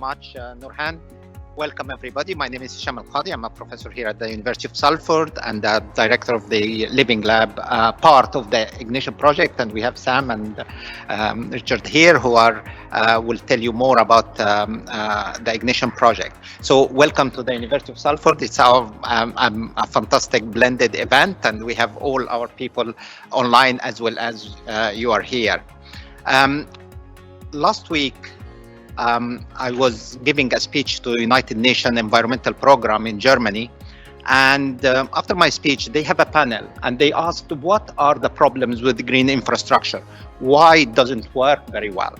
much, Nurhan. Welcome, everybody. My name is Hisham Elkadi. I'm a professor here at the University of Salford and the director of the Living Lab, part of the IGNITION Project. And we have Sam and Richard here who will tell you more about the IGNITION Project. So welcome to the University of Salford. It's a fantastic blended event, and we have all our people online as well as you are here. Last week, I was giving a speech to United Nations Environmental Program in Germany. And after my speech, they have a panel and they asked, what are the problems with green infrastructure? Why it doesn't work very well?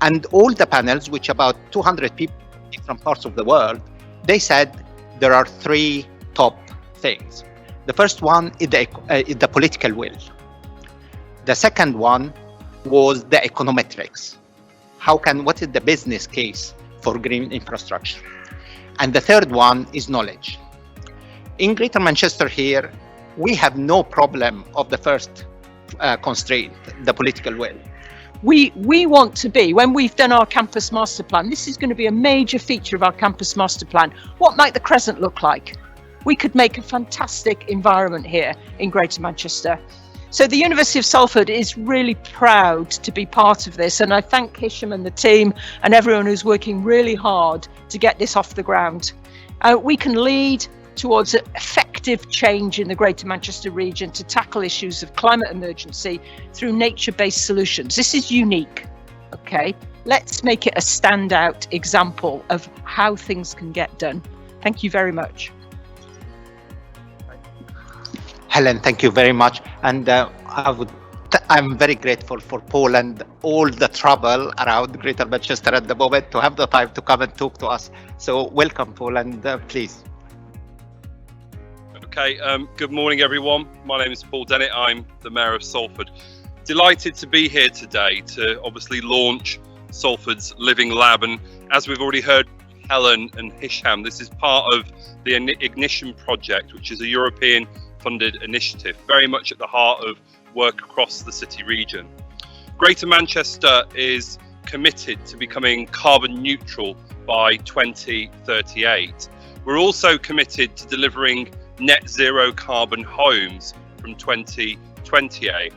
And all the panels, which about 200 people from parts of the world, they said there are three top things. The first one is the political will. The second one was the econometrics. What is the business case for green infrastructure? And the third one is knowledge. In Greater Manchester here, we have no problem of the first constraint, the political will. We want to be, when we've done our campus master plan, this is going to be a major feature of our campus master plan. What might the Crescent look like? We could make a fantastic environment here in Greater Manchester. So the University of Salford is really proud to be part of this, and I thank Hisham and the team and everyone who's working really hard to get this off the ground. We can lead towards effective change in the Greater Manchester region to tackle issues of climate emergency through nature-based solutions. This is unique, okay? Let's make it a standout example of how things can get done. Thank you very much. Helen, thank you very much. And I'm very grateful for Paul and all the trouble around Greater Manchester at the moment to have the time to come and talk to us. So welcome, Paul, and please. Okay, good morning, everyone. My name is Paul Dennett. I'm the Mayor of Salford. Delighted to be here today to obviously launch Salford's Living Lab. And as we've already heard, Helen and Hisham, this is part of the IGNITION Project, which is a European-funded initiative, very much at the heart of work across the city region. Greater Manchester is committed to becoming carbon neutral by 2038. We're also committed to delivering net zero carbon homes from 2028.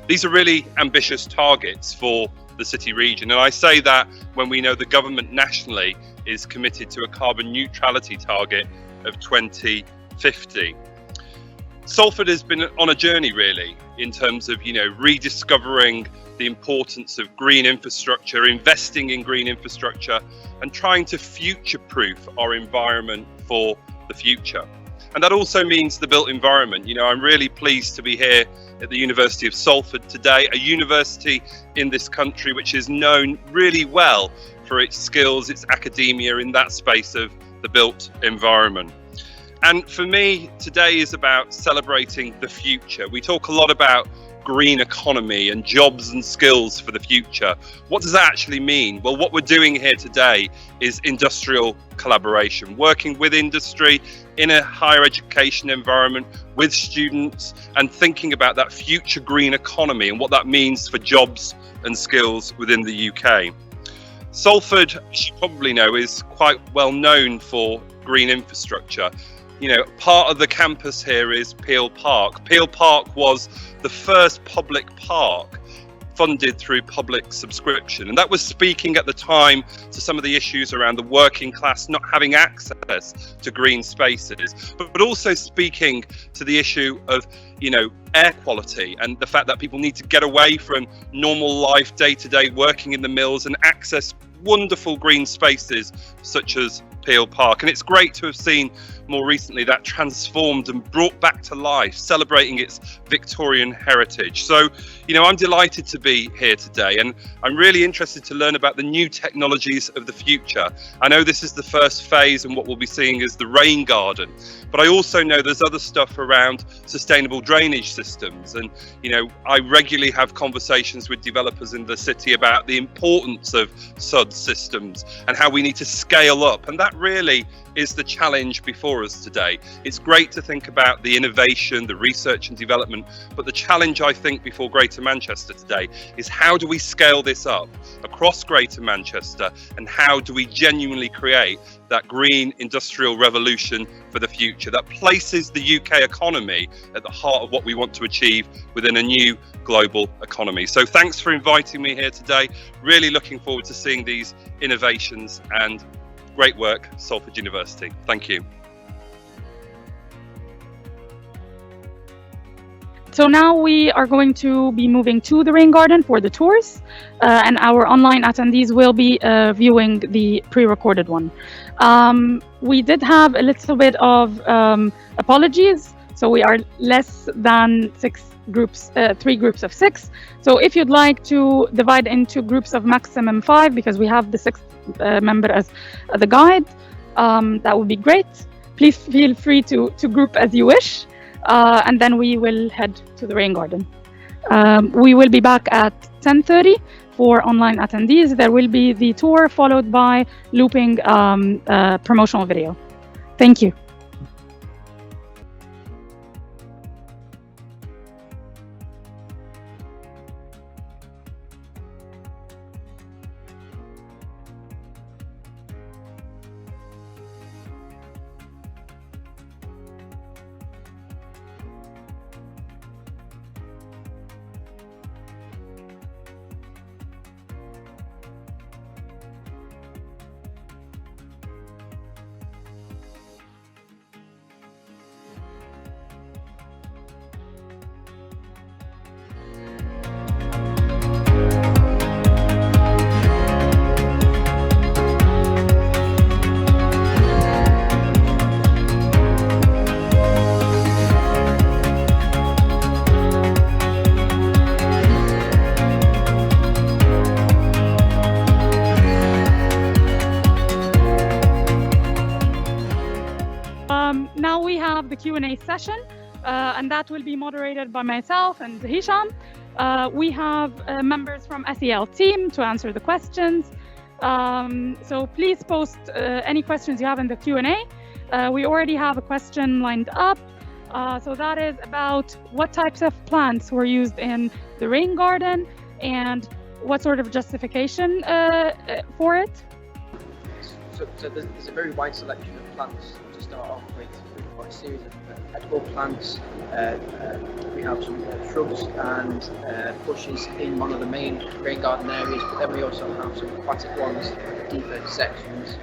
These are really ambitious targets for the city region, and I say that when we know the government nationally is committed to a carbon neutrality target of 2050. Salford has been on a journey really in terms of, rediscovering the importance of green infrastructure, investing in green infrastructure, and trying to future-proof our environment for the future. And that also means the built environment. I'm really pleased to be here at the University of Salford today, a university in this country which is known really well for its skills, its academia in that space of the built environment. And for me, today is about celebrating the future. We talk a lot about green economy and jobs and skills for the future. What does that actually mean? Well, what we're doing here today is industrial collaboration, working with industry in a higher education environment with students and thinking about that future green economy and what that means for jobs and skills within the UK. Salford, as you probably know, is quite well known for green infrastructure. Part of the campus here is Peel Park. Peel Park was the first public park funded through public subscription. And that was speaking at the time to some of the issues around the working class not having access to green spaces, but also speaking to the issue of, air quality and the fact that people need to get away from normal life, day-to-day working in the mills and access wonderful green spaces such as Peel Park. And it's great to have seen more recently that transformed and brought back to life, celebrating its Victorian heritage. So, I'm delighted to be here today, and I'm really interested to learn about the new technologies of the future. I know this is the first phase, and what we'll be seeing is the rain garden, but I also know there's other stuff around sustainable drainage systems. And, I regularly have conversations with developers in the city about the importance of SUD systems and how we need to scale up. And that really is the challenge before us today. It's great to think about the innovation, the research and development, but the challenge I think before Greater Manchester today is how do we scale this up across Greater Manchester, and how do we genuinely create that green industrial revolution for the future that places the UK economy at the heart of what we want to achieve within a new global economy. So thanks for inviting me here today. Really looking forward to seeing these innovations, and great work, Salford University. Thank you. So now we are going to be moving to the rain garden for the tours, and our online attendees will be viewing the pre-recorded one. We did have a little bit of apologies, so we are less than 3 groups of 6. So if you'd like to divide into groups of maximum 5, because we have the 6th member as the guide, that would be great. Please feel free to group as you wish. And then we will head to the rain garden. We will be back at 10:30 for online attendees. There will be the tour followed by looping promotional video. Thank you. Now we have the Q&A session, and that will be moderated by myself and Hisham. We have members from SEL team to answer the questions. So please post any questions you have in the Q&A. We already have a question lined up. So that is about what types of plants were used in the rain garden and what sort of justification for it. So there's a very wide selection of plants to start off with. We've got a series of edible plants. We have some shrubs and bushes in one of the main rain garden areas, but then we also have some aquatic ones, deeper sections,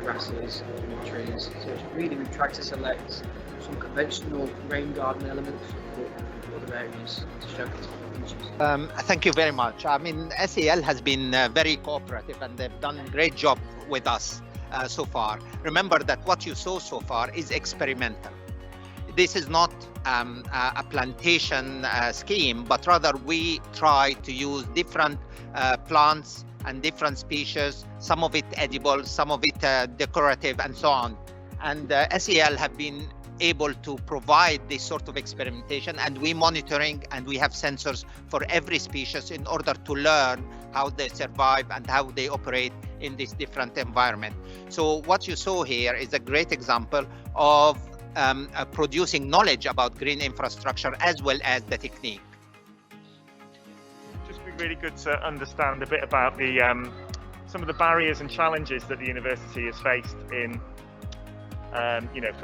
grasses, trees. So it's really, we've tried to select some conventional rain garden elements for other areas to showcase features. Thank you very much. I mean, SEL has been very cooperative, and they've done a great job with us so far. Remember that what you saw so far is experimental. This is not a plantation scheme, but rather we try to use different plants and different species, some of it edible, some of it decorative, and so on. And SEL have been able to provide this sort of experimentation, and we monitoring, and we have sensors for every species in order to learn how they survive and how they operate in this different environment. So what you saw here is a great example of producing knowledge about green infrastructure as well as the technique. Just be really good to understand a bit about the some of the barriers and challenges that the university has faced in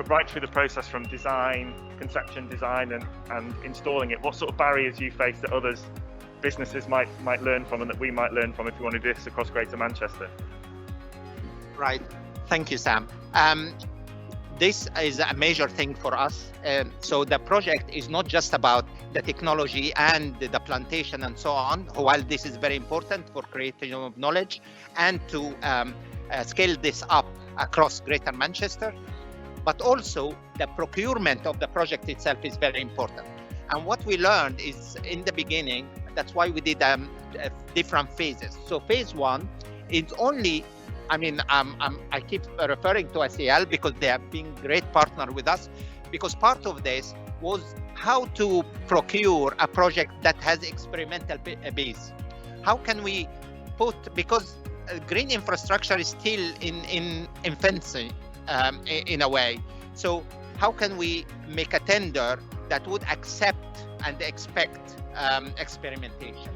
right through the process from design, conception, design, and installing it. What sort of barriers you face that others, businesses might learn from, and that we might learn from if we want to do this across Greater Manchester? Right. Thank you, Sam. This is a major thing for us. So the project is not just about the technology and the plantation and so on, while this is very important for creating knowledge and to scale this up across Greater Manchester, but also the procurement of the project itself is very important. And what we learned is in the beginning, that's why we did different phases. So phase 1 is only, I keep referring to SEL because they have been great partner with us, because part of this was how to procure a project that has experimental base. How can we put, because green infrastructure is still in infancy, in a way. So how can we make a tender that would accept and expect experimentation?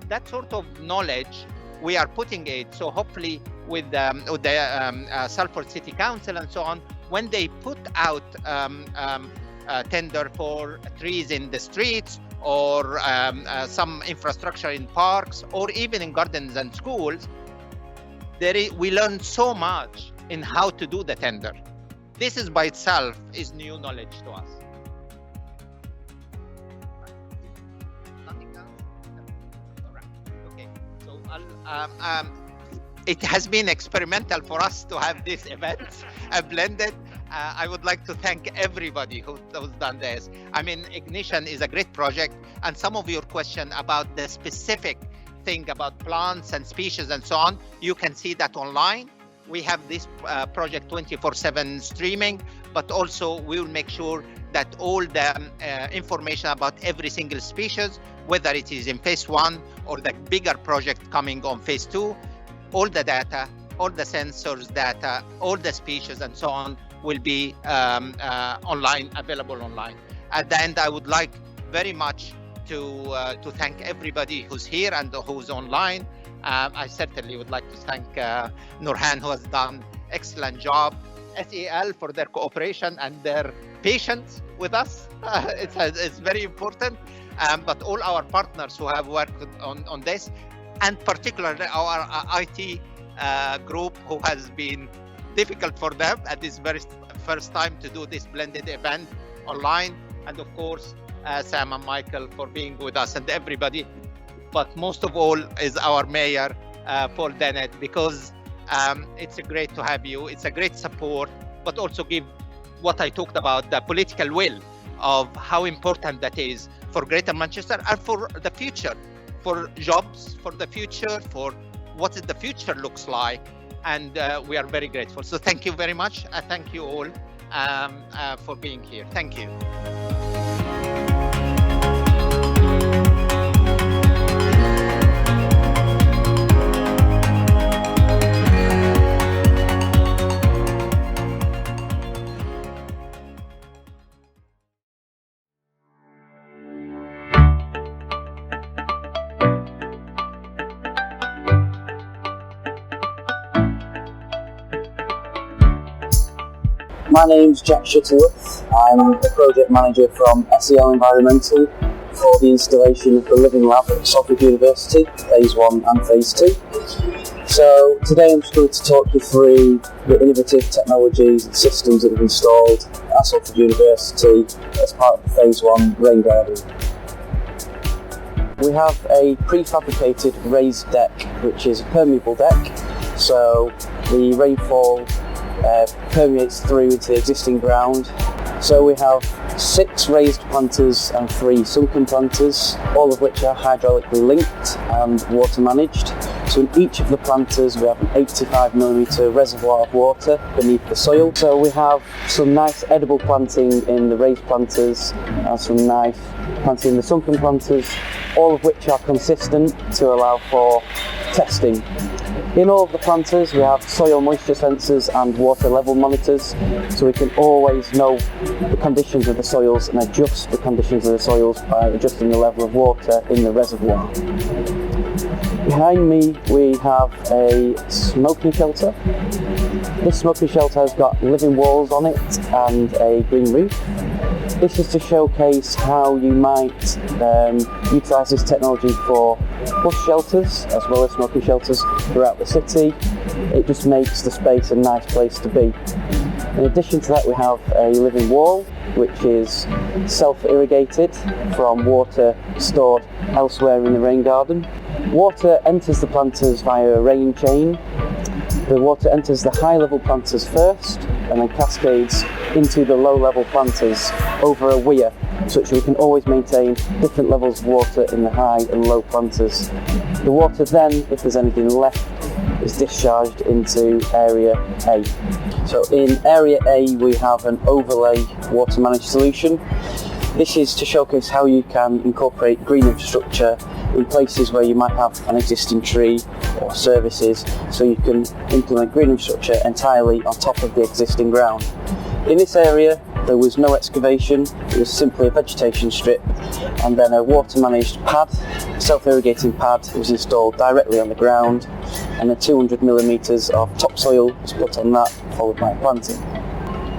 That sort of knowledge we are putting it. So hopefully with the Salford City Council and so on, when they put out a tender for trees in the streets or some infrastructure in parks or even in gardens and schools, we learn so much in how to do the tender. This is by itself is new knowledge to us. Nothing else? All right. Okay. So it has been experimental for us to have this event blended. I would like to thank everybody who's done this. I mean, Ignition is a great project, and some of your question about the specific thing about plants and species and so on, you can see that online. We have this project 24/7 streaming, but also we will make sure that all the information about every single species, whether it is in phase 1 or the bigger project coming on phase 2, all the data, all the sensors data, all the species and so on will be online, available online. At the end, I would like very much to thank everybody who's here and who's online. I certainly would like to thank Nurhan, who has done excellent job, SEL for their cooperation and their patience with us. It's very important, but all our partners who have worked on this, and particularly our IT group, who has been difficult for them at this very first time to do this blended event online, and of course Sam and Michael for being with us, and everybody. But most of all is our mayor, Paul Dennett, because it's great to have you. It's a great support, but also give what I talked about, the political will of how important that is for Greater Manchester and for the future, for jobs, for the future, for what the future looks like. And we are very grateful. So thank you very much. Thank you all for being here. Thank you. My name's Jack Shuttleworth. I'm the project manager from SEL Environmental for the installation of the Living Lab at Salford University, phase 1 and phase 2. So today I'm just going to talk you through the innovative technologies and systems that we've installed at Salford University as part of the phase 1 rain garden. We have a prefabricated raised deck, which is a permeable deck, so the rainfall permeates through into the existing ground. So we have 6 raised planters and 3 sunken planters, all of which are hydraulically linked and water managed. So in each of the planters we have an 85mm reservoir of water beneath the soil. So we have some nice edible planting in the raised planters and some nice planting in the sunken planters, all of which are consistent to allow for testing. In all of the planters we have soil moisture sensors and water level monitors, so we can always know the conditions of the soils and adjust the conditions of the soils by adjusting the level of water in the reservoir. Behind me we have a smoking shelter. This smoking shelter has got living walls on it and a green roof. This is to showcase how you might utilise this technology for bush shelters as well as smoking shelters throughout the city. It just makes the space a nice place to be. In addition to that we have a living wall which is self-irrigated from water stored elsewhere in the rain garden. Water enters the planters via a rain chain. The water enters the high level planters first and then cascades into the low level planters over a weir, such that we can always maintain different levels of water in the high and low planters. The water then, if there's anything left, is discharged into area A. So in area A we have an overlay water managed solution. This is to showcase how you can incorporate green infrastructure in places where you might have an existing tree or services, so you can implement green infrastructure entirely on top of the existing ground. In this area there was no excavation, it was simply a vegetation strip, and then a water managed pad, self-irrigating pad, was installed directly on the ground, and then 200 millimetres of topsoil was put on that, followed by planting.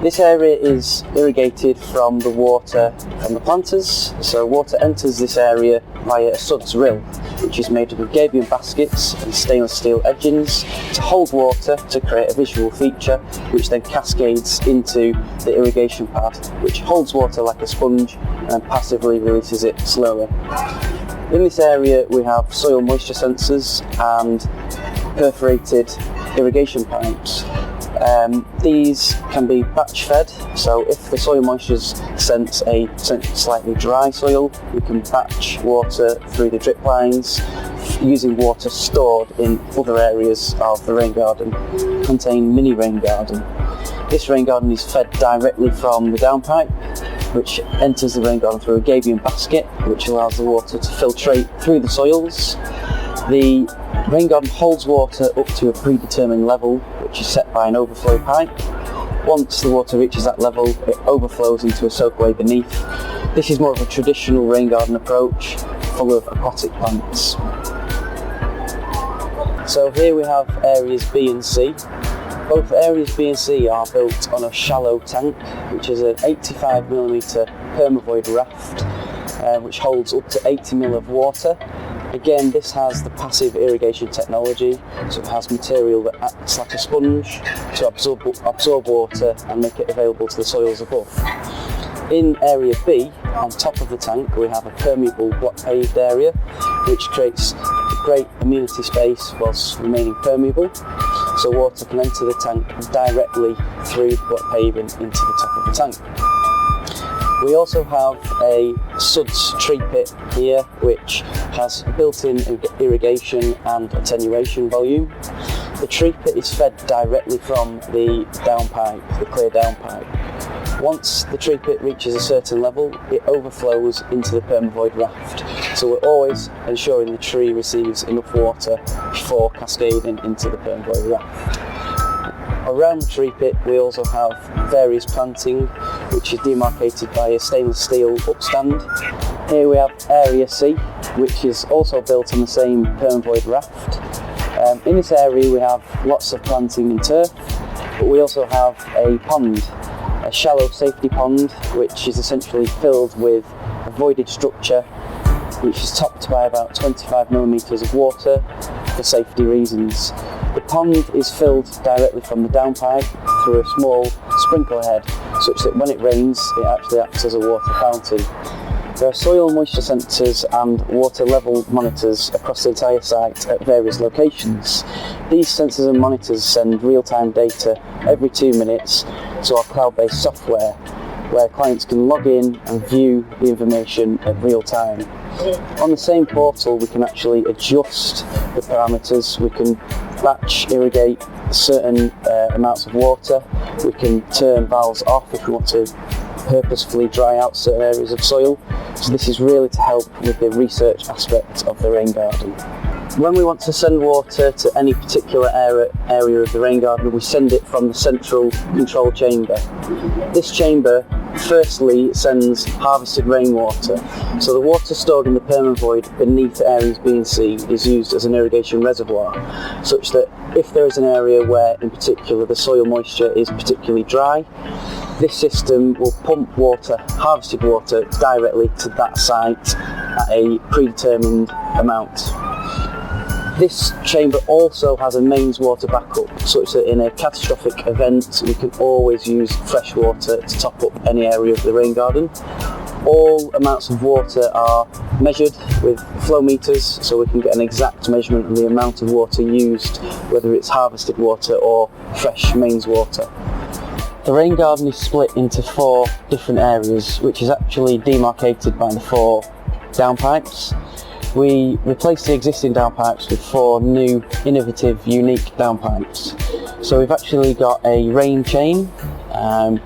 This area is irrigated from the water from the planters, so water enters this area via a suds rill, which is made up of gabion baskets and stainless steel edgings to hold water to create a visual feature, which then cascades into the irrigation pad, which holds water like a sponge and passively releases it slowly. In this area we have soil moisture sensors and perforated irrigation pipes. These can be batch fed, so if the soil moistures sense a slightly dry soil, we can batch water through the drip lines using water stored in other areas of the rain garden, contain mini rain garden. This rain garden is fed directly from the downpipe, which enters the rain garden through a gabion basket, which allows the water to filtrate through the soils. The rain garden holds water up to a predetermined level, which is set by an overflow pipe. Once the water reaches that level, it overflows into a soakaway beneath. This is more of a traditional rain garden approach, full of aquatic plants. So here we have areas B and C. Both areas B and C are built on a shallow tank, which is an 85mm permavoid raft, which holds up to 80 ml of water. Again, this has the passive irrigation technology, so it has material that acts like a sponge to absorb water and make it available to the soils above. In area B, on top of the tank, we have a permeable block paved area, which creates a great amenity space whilst remaining permeable, so water can enter the tank directly through the block paving into the top of the tank. We also have a suds tree pit here, which has built-in irrigation and attenuation volume. The tree pit is fed directly from the downpipe, the clear downpipe. Once the tree pit reaches a certain level, it overflows into the permavoid raft. So we're always ensuring the tree receives enough water before cascading into the permavoid raft. Around the tree pit we also have various planting, which is demarcated by a stainless steel upstand. Here we have area C, which is also built on the same permavoid raft. In this area we have lots of planting and turf, but we also have a pond, a shallow safety pond, which is essentially filled with a voided structure, which is topped by about 25mm of water for safety reasons. The pond is filled directly from the downpipe through a small sprinkler head, such that when it rains it actually acts as a water fountain. There are soil moisture sensors and water level monitors across the entire site at various locations. These sensors and monitors send real-time data every 2 minutes to our cloud-based software, where clients can log in and view the information at real time. On the same portal we can actually adjust the parameters. We can batch irrigate certain amounts of water, we can turn valves off if we want to purposefully dry out certain areas of soil. So this is really to help with the research aspect of the rain garden. When we want to send water to any particular area of the rain garden, we send it from the central control chamber. This chamber firstly sends harvested rainwater, so the water stored in the permavoid beneath areas B and C is used as an irrigation reservoir, such that if there is an area where in particular the soil moisture is particularly dry, this system will pump water, harvested water, directly to that site at a predetermined amount. This chamber also has a mains water backup, such that in a catastrophic event we can always use fresh water to top up any area of the rain garden. All amounts of water are measured with flow meters, so we can get an exact measurement of the amount of water used, whether it's harvested water or fresh mains water. The rain garden is split into 4 different areas, which is actually demarcated by the 4 downpipes. We replaced the existing downpipes with 4 new, innovative, unique downpipes. So we've actually got a rain chain, and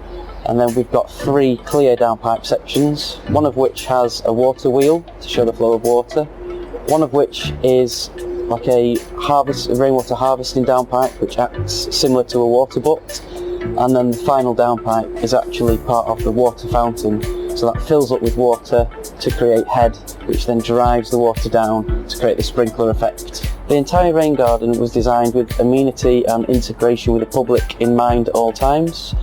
then we've got 3 clear downpipe sections, one of which has a water wheel to show the flow of water, one of which is like a rainwater harvesting downpipe, which acts similar to a water butt, and then the final downpipe is actually part of the water fountain, so that fills up with water to create head, which then drives the water down to create the sprinkler effect. The entire rain garden was designed with amenity and integration with the public in mind at all times,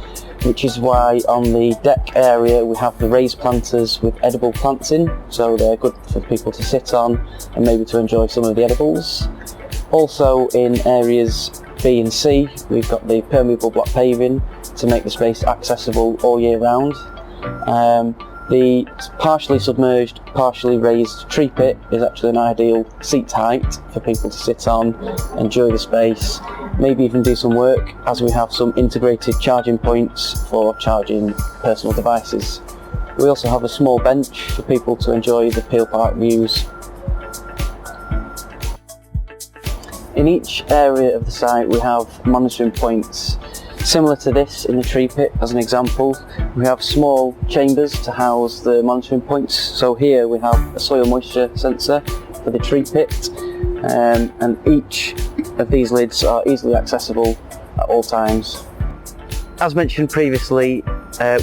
which is why on the deck area we have the raised planters with edible plants in, so they're good for people to sit on and maybe to enjoy some of the edibles. Also in areas B and C, we've got the permeable block paving to make the space accessible all year round. The partially submerged, partially raised tree pit is actually an ideal seat height for people to sit on, enjoy the space, maybe even do some work, as we have some integrated charging points for charging personal devices. We also have a small bench for people to enjoy the Peel Park views. In each area of the site we have monitoring points. Similar to this in the tree pit, as an example, we have small chambers to house the monitoring points. So here we have a soil moisture sensor for the tree pit, and each of these lids are easily accessible at all times. As mentioned previously,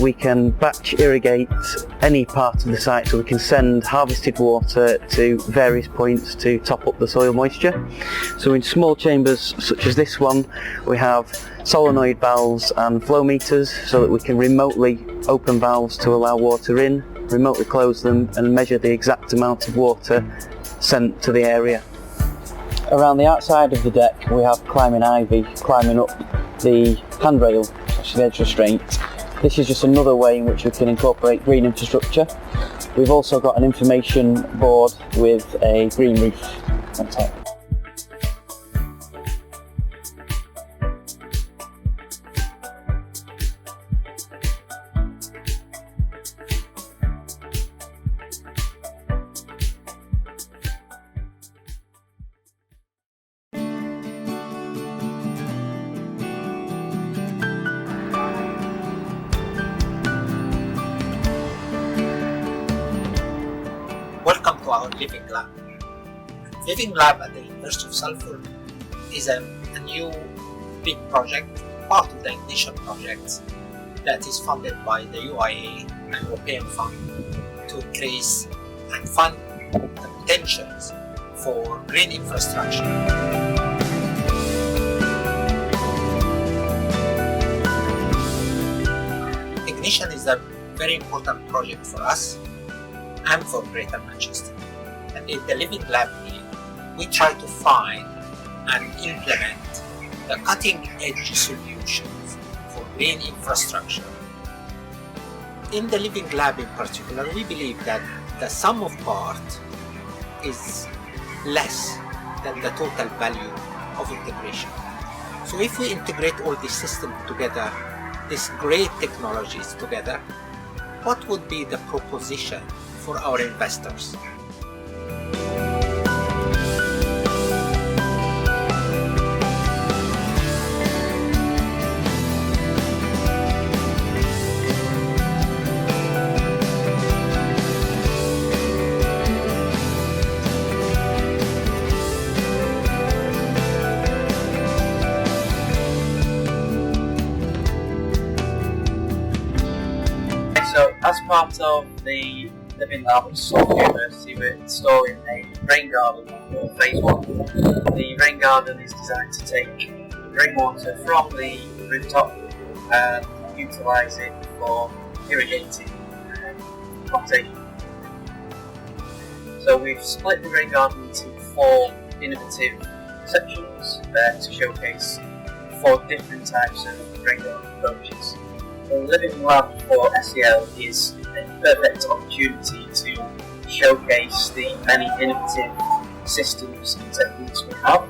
we can batch irrigate any part of the site, so we can send harvested water to various points to top up the soil moisture. So in small chambers such as this one, we have solenoid valves and flow meters, so that we can remotely open valves to allow water in, remotely close them and measure the exact amount of water sent to the area. Around the outside of the deck we have climbing ivy climbing up the handrail, especially the edge restraint. This is just another way in which we can incorporate green infrastructure. We've also got an information board with a green roof on top. Welcome to our Living Lab. Living Lab at the University of Salford is a new big project, part of the IGNITION project that is funded by the UIA and European Fund to increase and fund the potentials for green infrastructure. IGNITION is a very important project for us and for Greater Manchester. And in the Living Lab here, we try to find and implement the cutting-edge solutions for green infrastructure. In the Living Lab in particular, we believe that the sum of parts is less than the total value of integration. So if we integrate all these systems together, these great technologies together, what would be the proposition for our investors? So as part of the Living Lab at Salford University, we're installing a rain garden for phase 1. The rain garden is designed to take rainwater from the rooftop and utilise it for irrigating plantation. So we've split the rain garden into 4 innovative sections to showcase 4 different types of rain garden approaches. The Living Lab for SEL is a perfect opportunity to showcase the many innovative systems and techniques we have.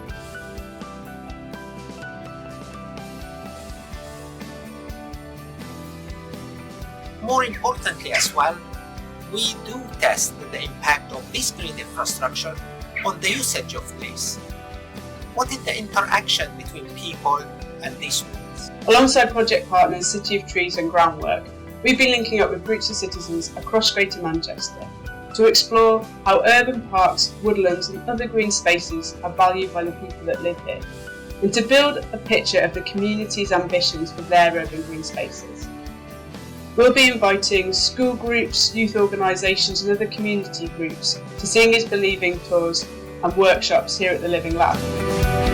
More importantly as well, we do test the impact of this green infrastructure on the usage of place. What is the interaction between people and these schools? Alongside project partners, City of Trees and Groundwork, we've been linking up with groups of citizens across Greater Manchester to explore how urban parks, woodlands and other green spaces are valued by the people that live here, and to build a picture of the community's ambitions for their urban green spaces. We'll be inviting school groups, youth organisations and other community groups to Seeing is Believing tours and workshops here at the Living Lab.